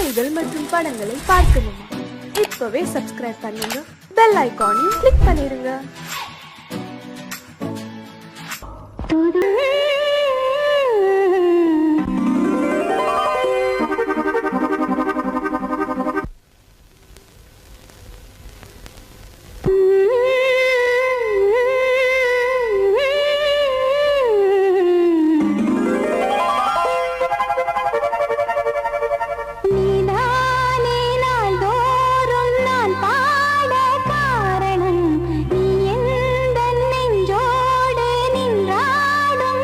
கதைகள் மற்றும் படங்களை பார்க்கணுமா? இப்பவே சப்ஸ்கிரைப் பண்ணுங்க, பெல் ஐகானையும் கிளிக் பண்ணிருங்க. காரணம் நீ எந்த நெஞ்சோடு நின்றாடும்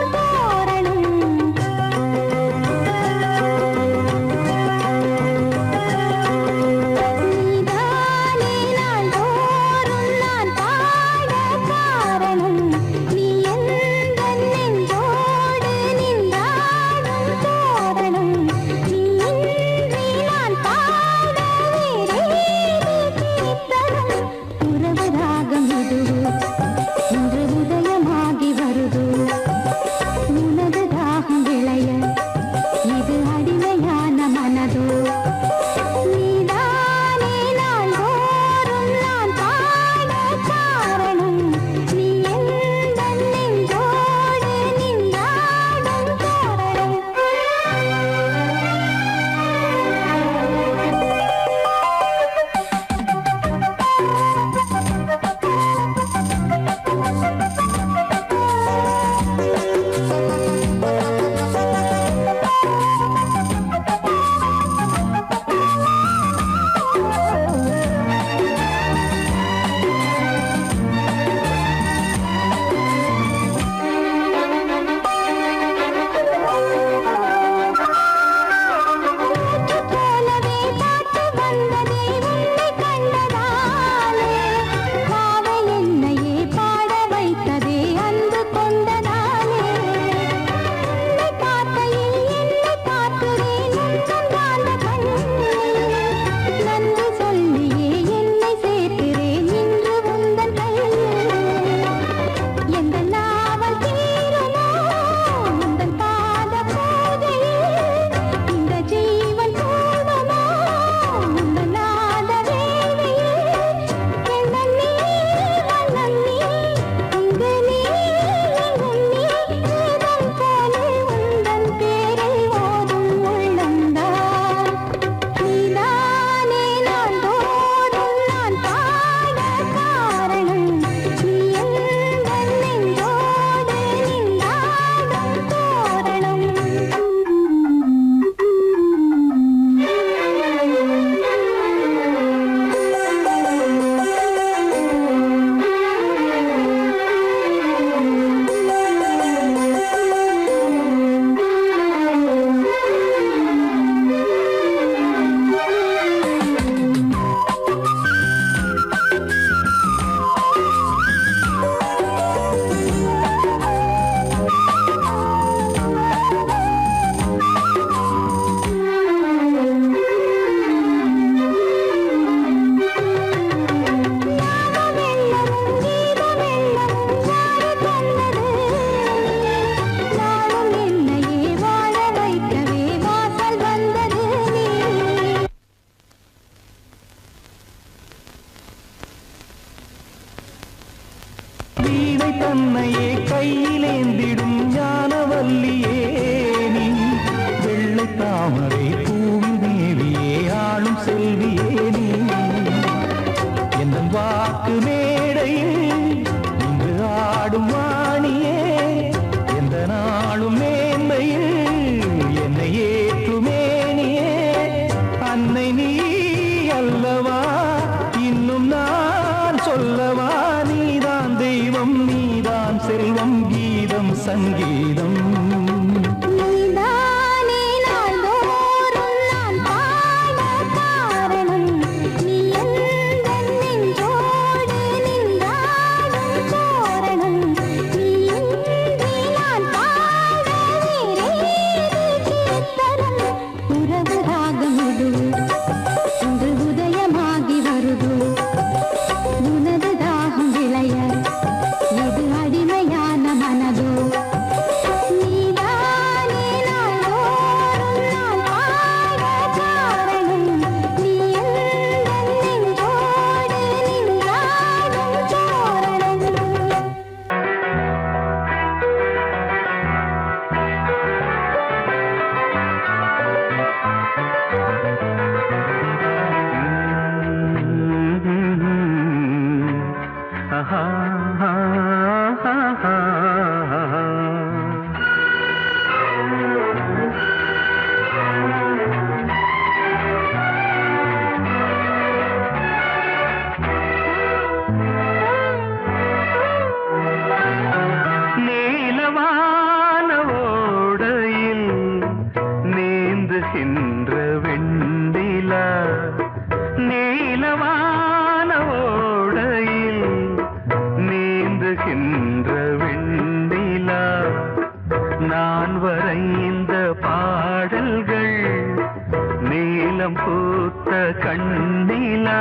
நீலம் பூத்த கண்ணிலா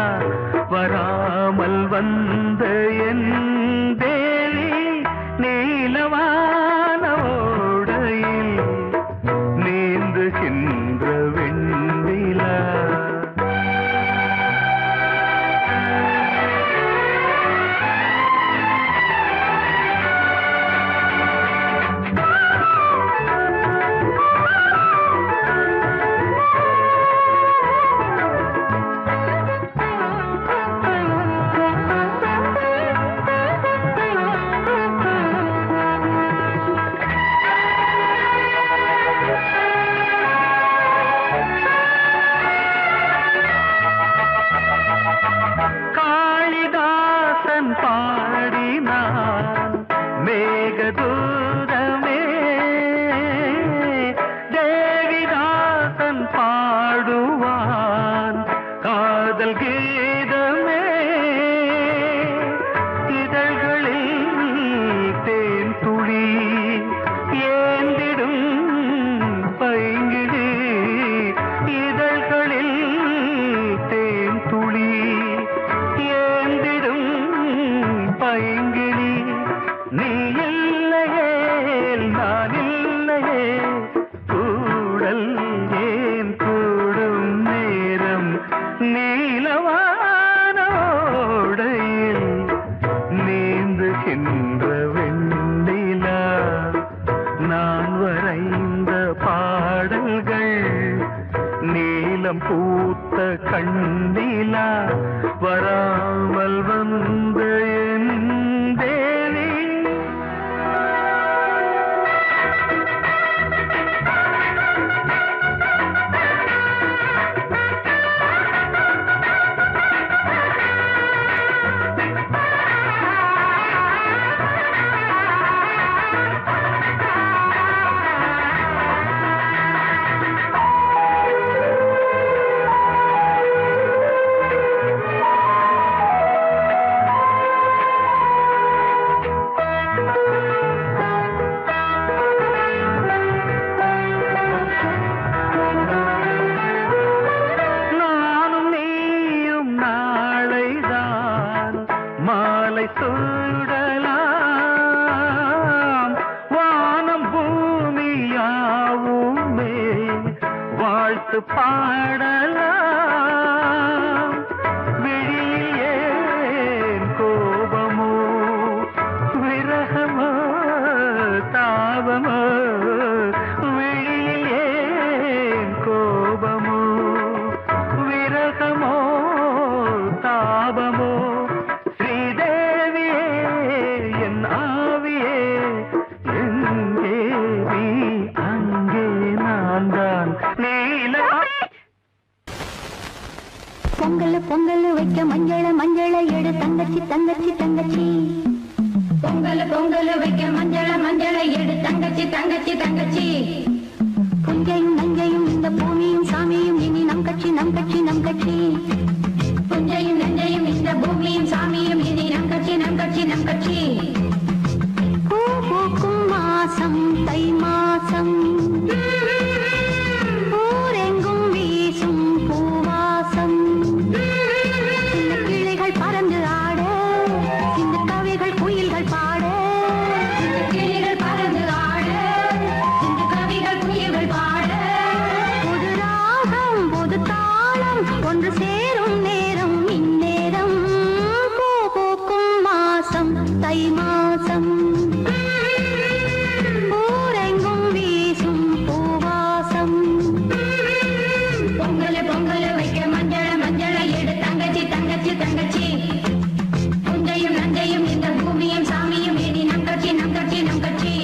வராமல் வந்த என் தேவி நீலவான ஓடையில் நீந்துகின்ற வெண்ணிலா. பாடினான் மேகதூதமே தேவிதாசன் பாடுவான் காதல் கீதமே. இதழ்களில் தேன் துளி ஏந்திடும் பைங்கிழி இதழ்களில் தேன் துளி ஏந்திடும் பைங்கிளி. நீ இல்லையே நான் இல்லையே கூடல் ஏன் கூடும் நேரம் நீலவானோடையில் நீந்துகின்ற வெண்ணிலா. நான் வரைந்த பாடல்கள் நீலம் பூத்த கண்ணிலா வராமல் வந்த என் தேவி. மாலை சூடலாம் வானம் பூமியாவுமே வாழ்த்து பாடலாம். விழியில் ஏன் கோபமோ விரகமோ தாபமோ விழியில் ஏன் கோபமோ விரகமோ தாபமோ. பொங்கல் பொங்கல் வைக்க மஞ்சள மஞ்சள எடு தங்கச்சி தங்கச்சி தங்கச்சி. பொங்கல் பொங்கல் வைக்க மஞ்சள மஞ்சள எடு தங்கச்சி தங்கச்சி தங்கச்சி. புஞ்சையும் நஞ்சையும் இந்த பூமியும் சாமியும் இனி நம் கட்சி நம் கட்சி நம் கட்சி. புஞ்சையும் நஞ்சையும் இந்த பூமியும் சாமியும் இனி நம் கட்சி நம் கட்சி நம் கட்சி. பூ பூக்கும் மாசம் தை மாசம் ஊரெங்கும் வீசும் பூவாசம். சின்ன கிளைகள் பறந்து ஆட சின்ன கவிகள் குயில்கள் பாட. சின்ன கிளைகள் பறந்து ஆட சின்ன கவிகள் குயில்கள் பாட. புது ராகம் புது தாளம் ஒன்று சேரும் நேரம் இந்நேரம். பூ பூக்கும் மாசம் தை மாசம் ஊரெங்கும் வீசும் பூவாசம். பொங்கல் பொங்கல் வைக்க மஞ்சள மஞ்சள எடு தங்கச்சி தங்கச்சி தங்கச்சி. புஞ்சையும் நஞ்சையும் இந்த பூமியும் சாமியும் இனி நம் கட்சி நம் கட்சி நம் கட்சி.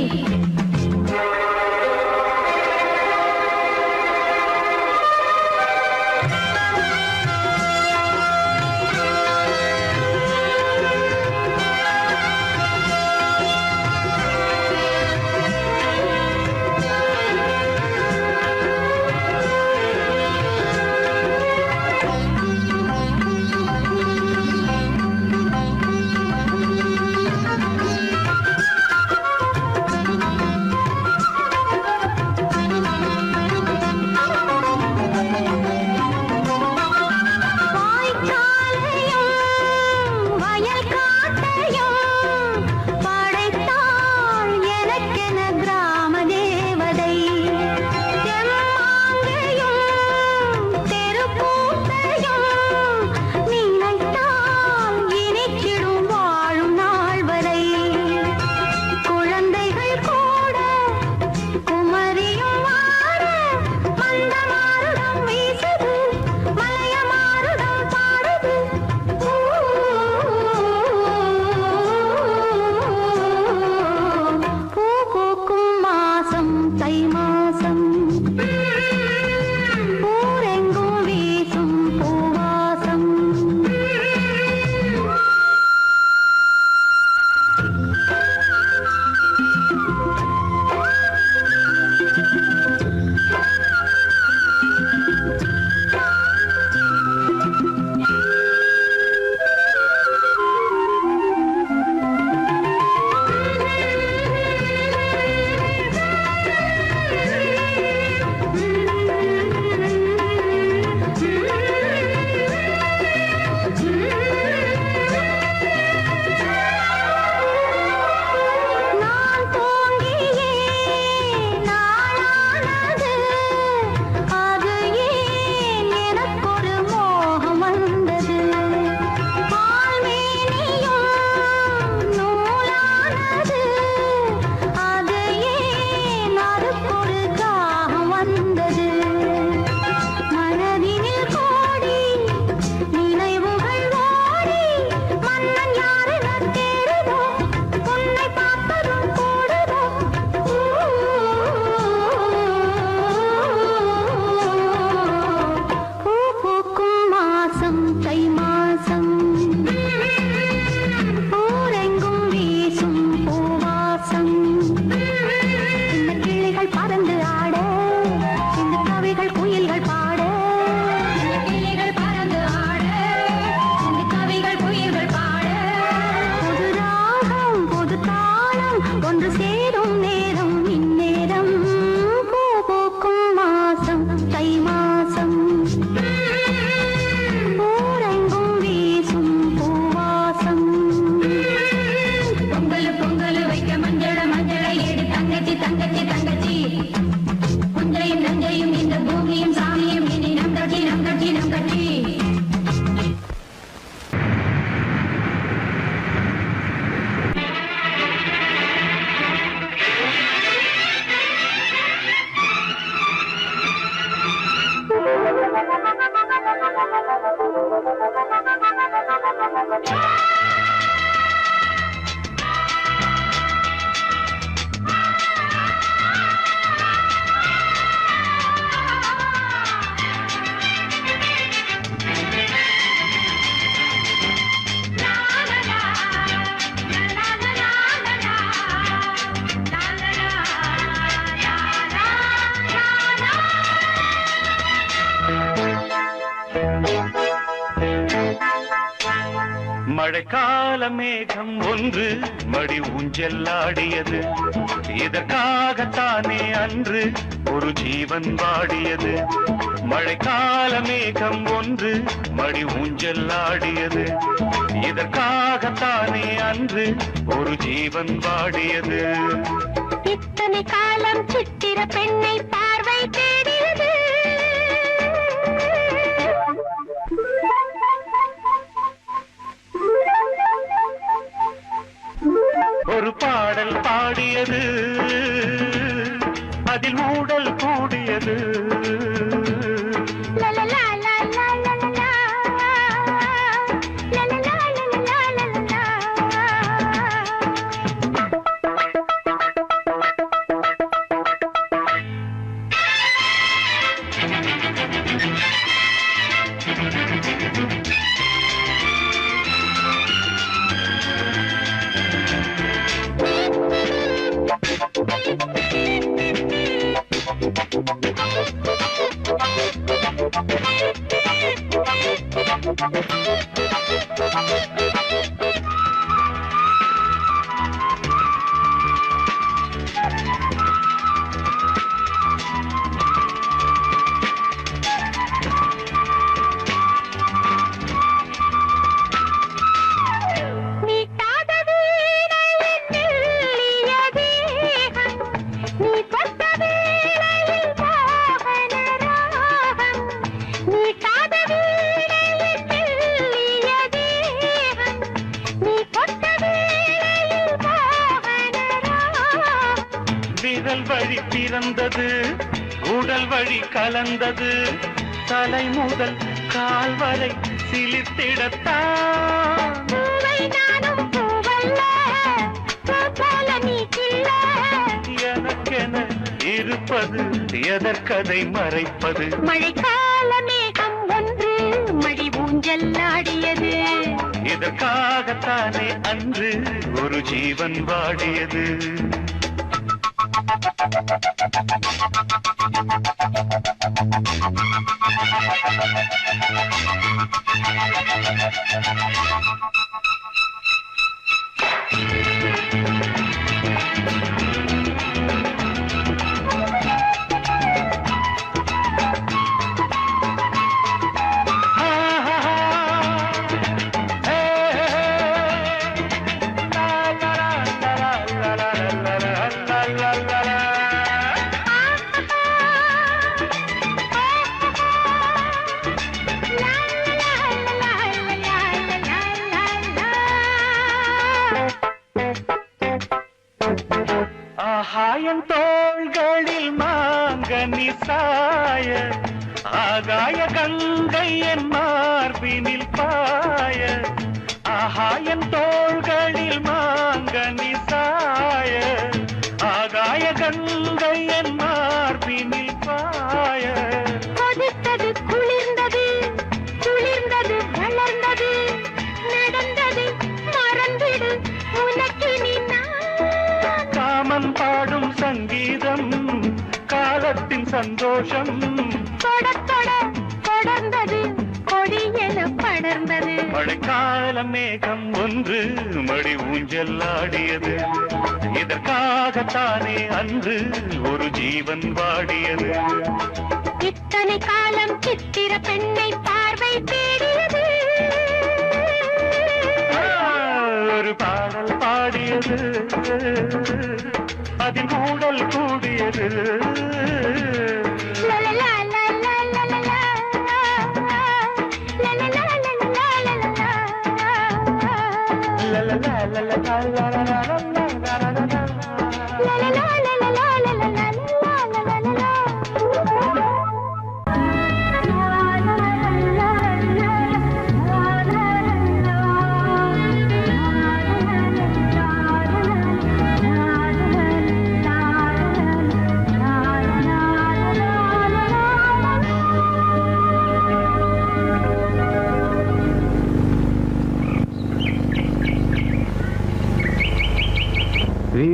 மழைக்கால மேகம் ஒன்று மடி ஊஞ்செல்லாடியது. இதற்காகத்தானே அன்று ஒரு ஜீவன் வாடியது. மழைக்கால மேகம் ஒன்று மடி ஊஞ்செல்லாடியது. இதற்காகத்தானே அன்று ஒரு ஜீவன் வாடியது. இத்தனை காலம் சித்திர பெண்ணை பார்வை தேடியது. ஒரு பாடல் பாடியது, அதில் ஊடல் கூடியது. விரல் வழி பிறந்தது, உடல் வழி கலந்தது. தலை முதல் கால் வரை சிலிர்த்திடத்தான். எனக்கென இருப்பது எதற்கதை மறைப்பது? மழைக்கால மேகம் ஒன்று மடி ஊஞ்செல்லாடியது. இதற்காகத்தானே அன்று ஒரு ஜீவன் வாடியது. ஆகாயம் தோள்களில் மாங்கனி சாய, ஆகாய கங்கை என் மார்பினில் பாய. ஆகாயம் தோள்களில் மாங்கனி சாய, ஆகாய கங்கை என் மார்பினில் பாய. கொதித்தது குளிர்ந்தது, குளிர்ந்தது வளர்ந்தது, நடந்தது மறந்திடு உனக்கினி நான். காமன் பாடும் சங்கீதம், காலத்தின் சந்தோஷம். தொட தொட தொடர்ந்தது, கொடியென படர்ந்தது. மழைக்கால மேகம் ஒன்று மடி ஊஞ்செல்லாடியது. இதற்காகத்தானே அன்று ஒரு ஜீவன் வாடியது. இத்தனை காலம் சித்திர பெண்ணை பார்வை தேடியது. ஒரு பாடல் பாடியது, அதில் ஊடல் கூடியது.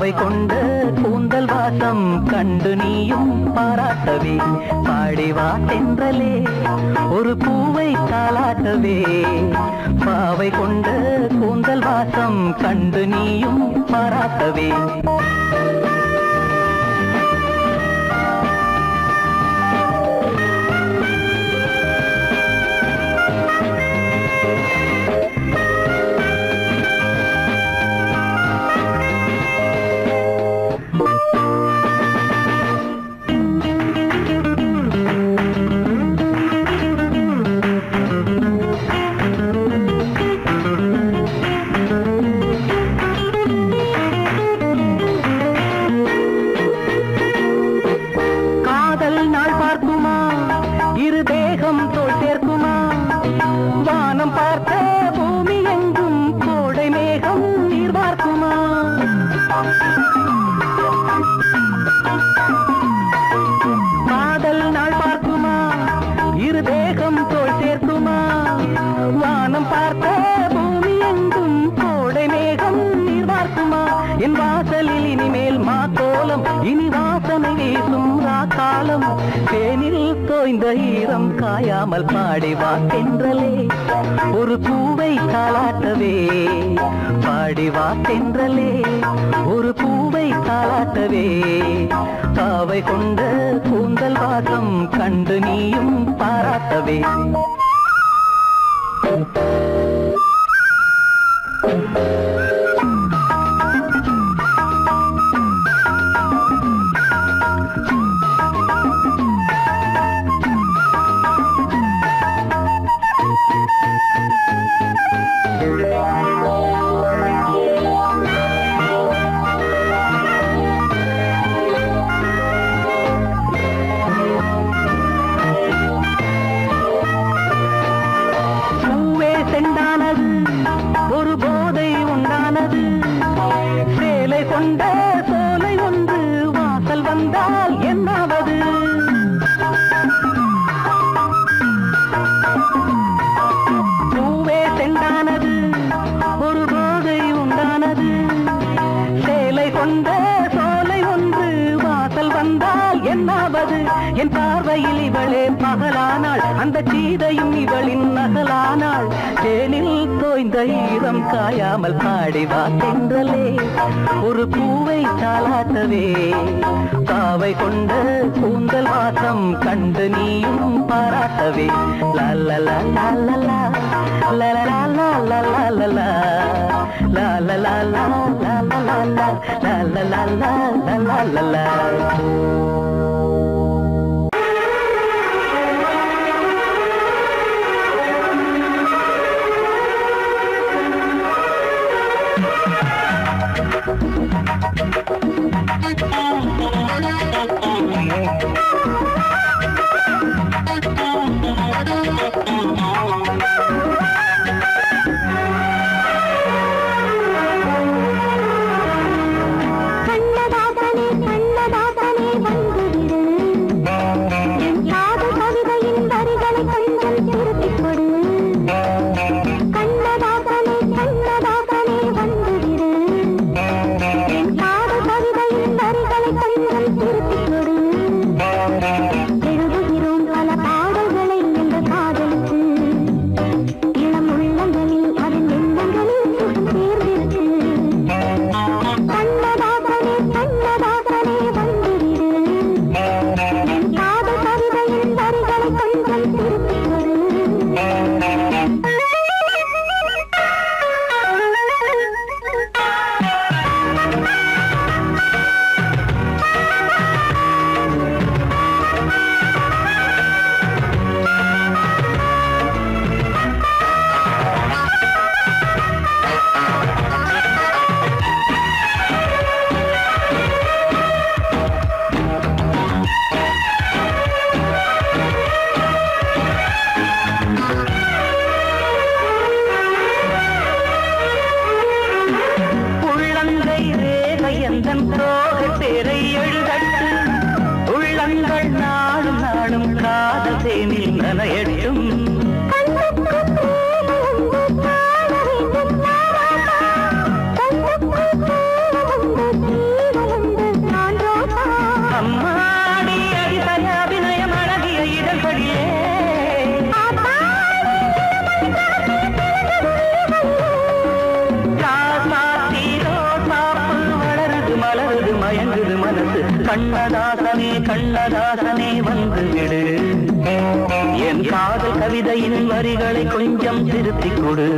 பாவை கொண்ட கூந்தல் வாசம் கண்டு நீயும் பாராட்டவே பாடிவா தென்றலே ஒரு பூவை தாளாட்டவே பாவை கொண்ட கூந்தல் வாசம் கண்டு நீயும் பாராட்டவே ஈரம் காயாமல் பாடிவா தென்றலே ஒரு பூவை தாளாட்டவே பாடிவா தென்றலே ஒரு பூவை தாளாட்டவே பாவை கொண்ட கூந்தல் வாசம் கண்டு நீயும் பாராட்டவே என் பார்வையில் இவளே பகலானாள் அந்த சீதையும் இவளின் நகலானாள் தேனில் தோய்ந்த ஈரம் காயாமல் பாடிவா தென்றலே ஒரு பூவை தாளாட்டவே பாவை கொண்ட கூந்தல் வாசம் கண்டு நீயும் பாராட்டவே லல்லலா லல்லலா லல்லலா லல்லலா லல்லலா லல்லலா லல்லலா லல்லலா கண்ணதாசனே வந்து மனசு. கண்ணதாசனே கண்ணதாசனே வந்து விடு, என் காதல் கவிதையின் வரிகளை கொஞ்சம் திருத்திக் கொடு.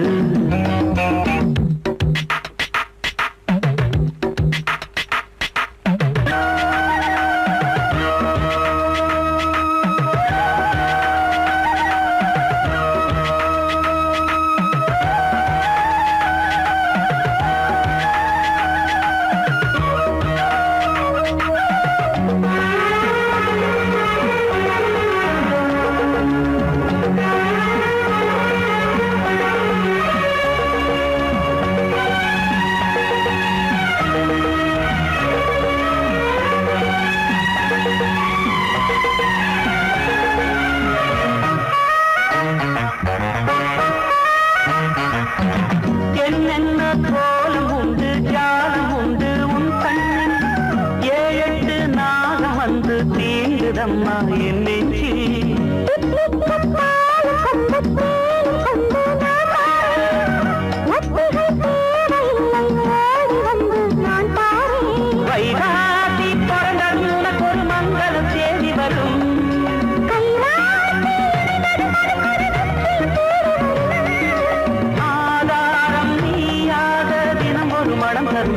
என்னென்ன கோலம் உண்டு ஜாலம் உண்டு உன் கண்ணில், 7-8 நாகம் வந்து தீண்டுதம்மா என் நெஞ்சில். வைகாசி பிறந்தது உனக்கு ஒரு மங்களம் சேதி வரும்.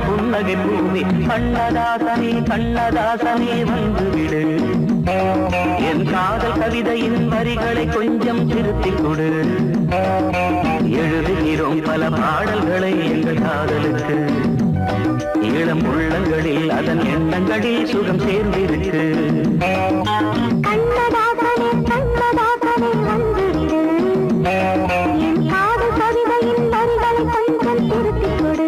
புன்னகை பூமி. கண்ணதாசனே கண்ணதாசனே வந்து விடு, என் காதல் கவிதையின் வரிகளை கொஞ்சம் திருத்திக் கொடு. எழுதுகிறோம் பல பாடல்களை எங்கள் காதலுக்கு, இளம் உள்ளங்களில் அதன் எண்ணங்களில் சுகம் சேர்ந்திருக்கு. கண்ணதாசனே கண்ணதாசனே வந்து விடு, என் காதல் கவிதையின் வரிகளை கொஞ்சம் திருத்திக் கொடு.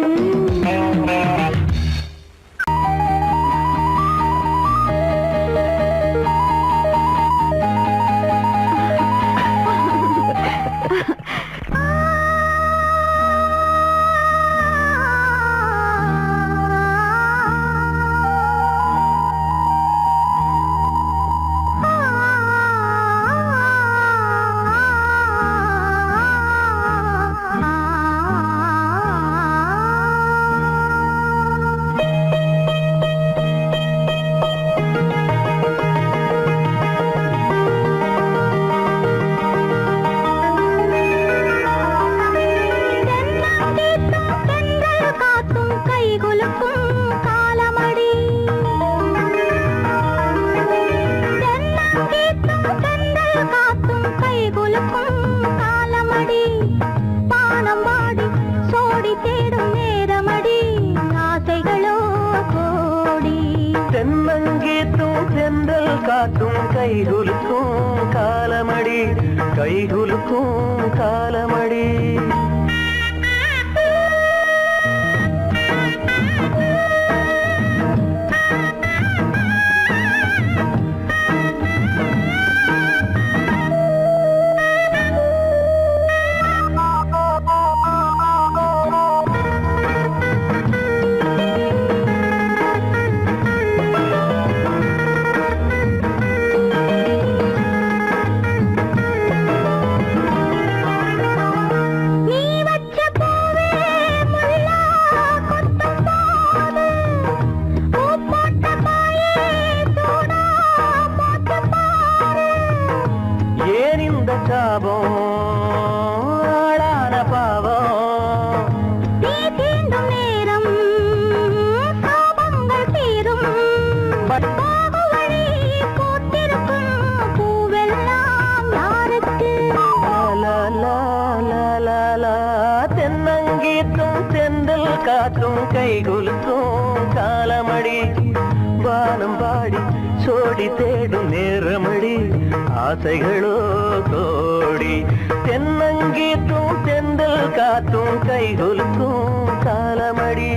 காத்தும் கைகுலுக்கும் காலமடி, கைகுலுக்கும் காலமடி. காற்றும் கைகுலுக்கும் காலமடி, வானம் பாடி சோடி தேடும் நேரமடி, ஆசைகளோ கோடி. தென்னங்கீற்றும் தென்றல் காற்றும் கைகுலுக்கும் காலமடி.